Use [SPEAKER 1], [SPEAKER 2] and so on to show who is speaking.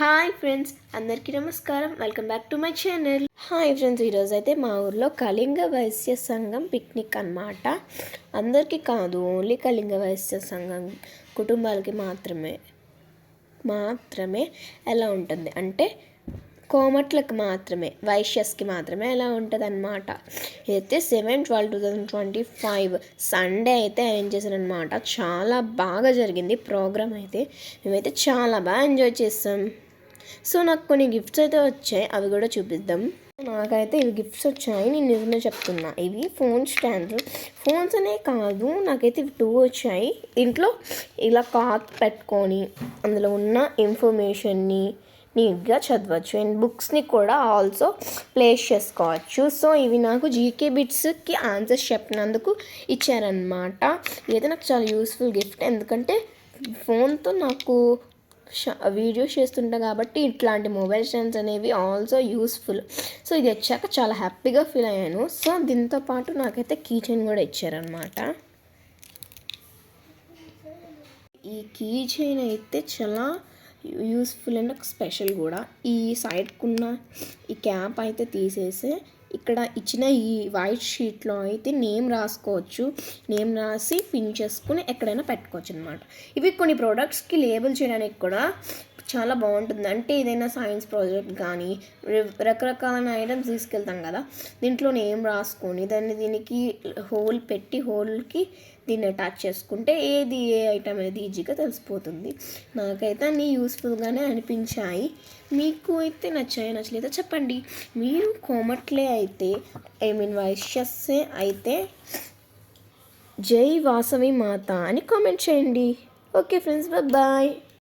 [SPEAKER 1] Hi friends, అందరికీ నమస్కారం. Welcome back to my channel. Hi friends, ఈరోజు అయితే మా ఊర్లో కళింగ వైశ్య సంఘం పిక్నిక్ అన్నమాట. అందరికీ కాదు, ఓన్లీ కళింగ వైశ్య సంఘం కుటుంబాలకి మాత్రమే ఎలా ఉంటుంది అంటే కోమట్లకు మాత్రమే, వైశ్యస్కి మాత్రమే ఎలా ఉంటుంది అన్నమాట. అయితే 7/12/2025 సండే అయితే అరేంజ్ చేశారనమాట. చాలా బాగా జరిగింది ప్రోగ్రామ్ అయితే. మేమైతే చాలా బాగా ఎంజాయ్ చేస్తాం. సో నాకు కొన్ని గిఫ్ట్స్ అయితే వచ్చాయి, అవి కూడా చూపిద్దాం. నాకైతే ఇవి గిఫ్ట్స్ వచ్చాయి, నేను నిజమే చెప్తున్నా. ఇవి ఫోన్ స్టాండ్స్, ఫోన్స్ అనే కాదు, నాకైతే ఇవి 2 వచ్చాయి. ఇంట్లో ఇలా కార్డ్ పెట్టుకొని అందులో ఉన్న ఇన్ఫర్మేషన్ని నీట్గా చదవచ్చు అండ్ బుక్స్ని కూడా ఆల్సో ప్లేస్ చేసుకోవచ్చు. సో ఇవి నాకు జీకే బిట్స్కి ఆన్సర్స్ చెప్పినందుకు ఇచ్చారనమాట. ఇదైతే నాకు చాలా యూస్ఫుల్ గిఫ్ట్, ఎందుకంటే ఫోన్తో నాకు వీడియోస్ చేస్తుంటా కాబట్టి ఇట్లాంటి మొబైల్ స్టాండ్స్ అనేవి ఆల్సో యూస్ఫుల్. సో ఇది వచ్చాక చాలా హ్యాపీగా ఫీల్ అయ్యాను. సో దీంతో పాటు నాకైతే కీ చైన్ కూడా ఇచ్చారనమాట. ఈ కీ చైన్ అయితే చాలా యూస్ఫుల్ అండ్ స్పెషల్ కూడా. ఈ సైడ్కున్న ఈ క్యాప్ అయితే తీసేసి ఇక్కడ ఇచ్చిన ఈ వైట్ షీట్లో అయితే నేమ్ రాసుకోవచ్చు. నేమ్ రాసి పిన్ చేసుకుని ఎక్కడైనా పెట్టుకోవచ్చు అనమాట. ఇవి కొన్ని ప్రోడక్ట్స్కి లేబుల్ చేయడానికి కూడా చాలా బాగుంటుంది. అంటే ఏదైనా సైన్స్ ప్రాజెక్ట్ కానీ రకరకాల ఐటమ్స్ తీసుకెళ్తాం కదా, దీంట్లో నేమ్ రాసుకొని దీనికి హోల్ పెట్టి హోల్కి దీన్ని అటాచ్ చేసుకుంటే ఏది ఏ ఐటమ్ అనేది ఈజీగా తెలిసిపోతుంది. నాకైతే అన్నీ యూస్ఫుల్గానే అనిపించాయి. మీకు అయితే నచ్చలేదో చెప్పండి. మీరు కోమట్లే అయితే వైశ్యస్సే అయితే జై వాసవి మాత అని కామెంట్ చేయండి. Okay friends, bye.